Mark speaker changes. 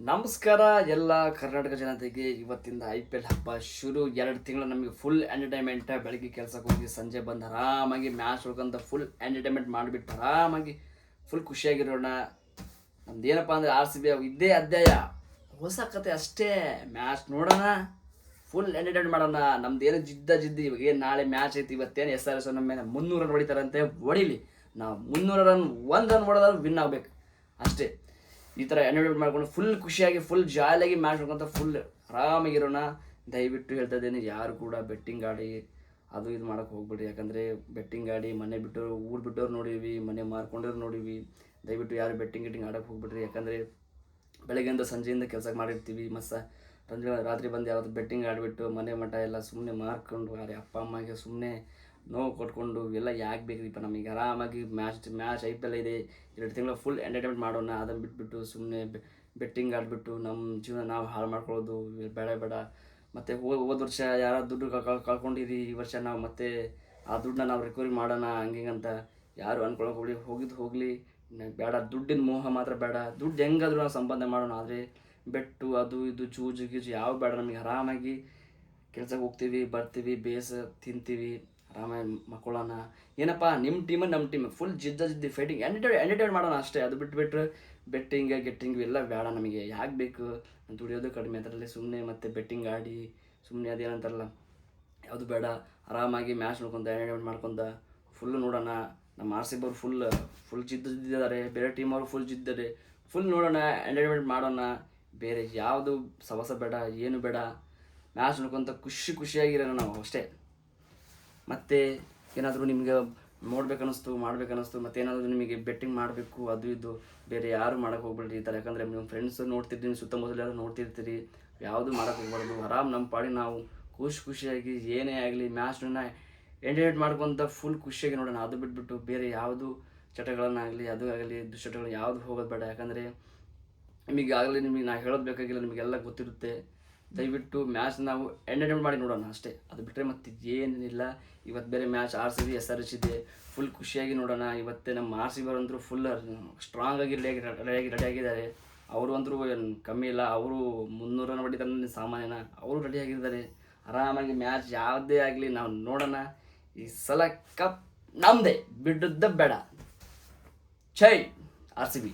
Speaker 1: ನಮಸ್ಕಾರ ಎಲ್ಲ ಕರ್ನಾಟಕ ಜನತೆಗೆ. ಇವತ್ತಿಂದ IPL ಹಬ್ಬ ಶುರು. 2 ತಿಂಗಳು ನಮಗೆ ಫುಲ್ ಎಂಟರ್ಟೈನ್ಮೆಂಟ್. ಬೆಳಗ್ಗೆ ಕೆಲಸಕ್ಕೆ ಹೋಗಿ ಸಂಜೆ ಬಂದು ಆರಾಮಾಗಿ ಮ್ಯಾಚ್ ನೋಡ್ಕೊಂತ ಫುಲ್ ಎಂಟರ್ಟೈನ್ಮೆಂಟ್ ಮಾಡಿಬಿಟ್ಟು ಆರಾಮಾಗಿ ಫುಲ್ ಖುಷಿಯಾಗಿರೋಣ. ನಮ್ದೇನಪ್ಪ ಅಂದರೆ RCB ಇದ್ದೇ ಅಧ್ಯಾಯ, ಹೊಸ ಕತೆ ಅಷ್ಟೇ. ಮ್ಯಾಚ್ ನೋಡೋಣ, ಫುಲ್ ಎಂಟರ್ಟೈನ್ಮೆಂಟ್ ಮಾಡೋಣ. ನಮ್ದೇನು ಜಿದ್ದಿ ಇವಾಗ ಏನು ನಾಳೆ ಮ್ಯಾಚ್ ಐತಿ. ಇವತ್ತೇನು SRH ನಮ್ಮ ಮೇಲೆ 300 ರನ್ ಹೊಡಿತಾರಂತೆ, ಹೊಡಿಲಿ. ನಾವು 300 ರನ್ 1 ರನ್ ಹೊಡೆದ್ರೆ ವಿನ್ ಆಗ್ಬೇಕು ಅಷ್ಟೇ. ಈ ಥರ ಎಂಟರ್ಟೈನ್ಮೆಂಟ್ ಮಾಡ್ಕೊಂಡು ಫುಲ್ ಖುಷಿಯಾಗಿ ಫುಲ್ ಜಾಲಿಯಾಗಿ ಮ್ಯಾಚ್ ನೋಡ್ಕೊಂತ ಫುಲ್ ಆರಾಮಾಗಿರೋಣ. ದಯವಿಟ್ಟು ಹೇಳ್ತಾ ಇದ್ದೀನಿ, ಯಾರು ಕೂಡ ಬೆಟ್ಟಿಂಗ್ ಆಡಿ ಅದು ಇದು ಮಾಡೋಕ್ಕೆ ಹೋಗ್ಬಿಡ್ರಿ. ಯಾಕಂದರೆ ಬೆಟ್ಟಿಂಗ್ ಆಡಿ ಮನೆ ಬಿಟ್ಟವರು ಊರು ಬಿಟ್ಟವ್ರು ನೋಡೀವಿ, ಮನೆ ಮಾರ್ಕೊಂಡವ್ರು ನೋಡೀವಿ. ದಯವಿಟ್ಟು ಯಾರು ಬೆಟ್ಟಿಂಗ್ ಆಡೋಕ್ಕೆ ಹೋಗ್ಬಿಡ್ರಿ. ಯಾಕಂದರೆ ಬೆಳಗ್ಗೆಯಿಂದ ಸಂಜೆಯಿಂದ ಕೆಲಸ ಮಾಡಿರ್ತೀವಿ, ಮತ್ತು ರಾತ್ರಿ ಬಂದು ಯಾವತ್ತು ಬೆಟ್ಟಿಂಗ್ ಆಡಿಬಿಟ್ಟು ಮನೆ ಮಠ ಎಲ್ಲ ಸುಮ್ಮನೆ ಮಾರ್ಕೊಂಡು ಯಾರೇ ಅಪ್ಪ ಅಮ್ಮಗೆ ಸುಮ್ಮನೆ ನೋವು ಕೊಟ್ಕೊಂಡು ಎಲ್ಲ ಯಾಕೆ ಬೇಕ್ರಿಪ್ಪ. ನಮಗೆ ಆರಾಮಾಗಿ ಮ್ಯಾಚ್ IPL ಇದೆ, 2 ತಿಂಗಳು ಫುಲ್ ಎಂಟರ್ಟೈನ್ಮೆಂಟ್ ಮಾಡೋಣ. ಅದನ್ನು ಬಿಟ್ಬಿಟ್ಟು ಸುಮ್ಮನೆ ಬೆಟ್ಟಿಂಗ್ ಆಡಿಬಿಟ್ಟು ನಮ್ಮ ಜೀವನ ನಾವು ಹಾಳು ಮಾಡ್ಕೊಳ್ಳೋದು ಬೇಡ. ಮತ್ತು ಹೋದ ವರ್ಷ ಯಾರು ದುಡ್ಡು ಕಳ್ಕೊಂಡಿರಿ, ಈ ವರ್ಷ ನಾವು ಮತ್ತೆ ಆ ದುಡ್ಡನ್ನ ನಾವು ರಿಕವರಿ ಮಾಡೋಣ ಹಂಗಿಂಗಂತ ಯಾರು ಅಂದ್ಕೊಳಕ್ಕೆ ಹೋಗಲಿ ಬೇಡ. ದುಡ್ಡಿನ ಮೋಹ ಮಾತ್ರ ಬೇಡ. ದುಡ್ಡು ಹೆಂಗಾದ್ರೂ ನಾವು ಸಂಪಾದನೆ ಮಾಡೋಣ, ಆದರೆ ಬೆಟ್ಟು ಅದು ಇದು ಜೂಜು ಗೀಜು ಯಾವ ಬೇಡ. ನಮಗೆ ಆರಾಮಾಗಿ ಕೆಲ್ಸಕ್ಕೆ ಹೋಗ್ತೀವಿ, ಬರ್ತೀವಿ, ತಿಂತೀವಿ, ಆರಾಮಾಗಿ ಮಕ್ಕಳೋಣ. ಏನಪ್ಪ ನಿಮ್ಮ ಟೀಮ್ ನಮ್ಮ ಟೀಮ್ ಫುಲ್ ಜಿದ್ದಿ ಫೈಟಿಂಗ್ ಎಂಟರ್ಟೈನ್ ಮಾಡೋಣ ಅಷ್ಟೇ. ಅದು ಬಿಟ್ಬಿಟ್ರೆ ಗೆಟ್ಟಿಂಗ್ ಎಲ್ಲ ಬೇಡ ನಮಗೆ. ಯಾಕೆ ಬೇಕು? ದುಡಿಯೋದು ಕಡಿಮೆ ಅದರಲ್ಲಿ ಸುಮ್ಮನೆ ಮತ್ತೆ ಬೆಟ್ಟಿಂಗ್ ಆಡಿ ಸುಮ್ಮನೆ ಅದೇನಂತಾರಲ್ಲ, ಯಾವುದು ಬೇಡ. ಆರಾಮಾಗಿ ಮ್ಯಾಚ್ ನೋಡ್ಕೊಂತ ಎಂಟರ್ಟೈನ್ಮೆಂಟ್ ಮಾಡ್ಕೊಂತ ಫುಲ್ ನೋಡೋಣ. ನಮ್ಮ RCB ಅವ್ರು ಫುಲ್ ಜಿದ್ದಿದ್ದಾರೆ, ಬೇರೆ ಟೀಮ್ ಅವರು ಫುಲ್ ಜಿದ್ದಿದ್ದಾರೆ. ಫುಲ್ ನೋಡೋಣ, ಎಂಟರ್ಟೈನ್ಮೆಂಟ್ ಮಾಡೋಣ. ಬೇರೆ ಯಾವುದು ಸವಸ ಬೇಡ, ಏನು ಬೇಡ. ಮ್ಯಾಚ್ ನೋಡ್ಕೊಂತ ಖುಷಿಯಾಗಿರೋಣ ನಾವು ಅಷ್ಟೇ. ಮತ್ತು ಏನಾದರೂ ನಿಮಗೆ ಮಾಡ್ಬೇಕನ್ನಿಸ್ತು ಮತ್ತೇನಾದರೂ ನಿಮಗೆ ಬೆಟ್ಟಿಂಗ್ ಮಾಡಬೇಕು ಅದು ಇದು ಬೇರೆ ಯಾರು ಮಾಡೋಕ್ಕೆ ಹೋಗ್ಬೇಡ್ರಿ ಈ ಥರ. ಯಾಕಂದರೆ ನಿಮ್ಮ ಫ್ರೆಂಡ್ಸ್ ನೋಡ್ತಿರ್ತೀನಿ, ಸುತ್ತಮುತ್ತಲು ಯಾರು ನೋಡ್ತಿರ್ತೀರಿ. ಯಾವುದು ಮಾಡೋಕ್ಕೆ ಹೋಗ್ಬಾರ್ದು. ಆರಾಮ್ ನಮ್ಮ ಪಾಡಿ ನಾವು ಖುಷಿಯಾಗಿ ಏನೇ ಆಗಲಿ ಮ್ಯಾಚ್ನ ಎಂಟರ್ಟೈನ್ಮೆಂಟ್ ಮಾಡ್ಕೊತ ಫುಲ್ ಖುಷಿಯಾಗಿ ನೋಡೋಣ. ಅದು ಬಿಟ್ಬಿಟ್ಟು ಬೇರೆ ಯಾವುದು ಚಟಗಳನ್ನಾಗಲಿ ಅದು ಆಗಲಿ ದುಶ್ಚಟಗಳು ಯಾವುದು ಹೋಗೋದು ಬೇಡ. ಯಾಕಂದರೆ ನಿಮಗೆ ನಾ ಹೇಳೋದು ಬೇಕಾಗಿಲ್ಲ, ನಿಮಗೆಲ್ಲ ಗೊತ್ತಿರುತ್ತೆ. ದಯವಿಟ್ಟು ಮ್ಯಾಚ್ ನಾವು ಎಂಟರ್ಟೈನ್ಮೆಂಟ್ ಮಾಡಿ ನೋಡೋಣ ಅಷ್ಟೇ. ಅದು ಬಿಟ್ಟರೆ ಮತ್ತೆ ಏನಿಲ್ಲ. ಇವತ್ತು ಬೇರೆ ಮ್ಯಾಚ್ RCB SRH ಇದೆ, ಫುಲ್ ಖುಷಿಯಾಗಿ ನೋಡೋಣ. ಇವತ್ತೇ ನಮ್ಮ RCB ಅಂತೂ ಫುಲ್ ಸ್ಟ್ರಾಂಗಾಗಿ ರೆಡಿಯಾಗಿದ್ದಾರೆ. ಅವರು ಅಂತೂ ಕಮ್ಮಿ ಇಲ್ಲ. ಅವರು 300 ರನ್ ಹೊಡಿತಾರೆ ಸಾಮಾನ್ಯನ, ಅವರು ರೆಡಿಯಾಗಿದ್ದಾರೆ. ಆರಾಮಾಗಿ ಮ್ಯಾಚ್ ಯಾವುದೇ ಆಗಲಿ ನಾವು ನೋಡೋಣ. ಈ ಸಲ ಕಪ್ ನಮ್ಮದೇ, ಬಿಡುದ್ದ ಬೇಡ. ಜೈ RCB.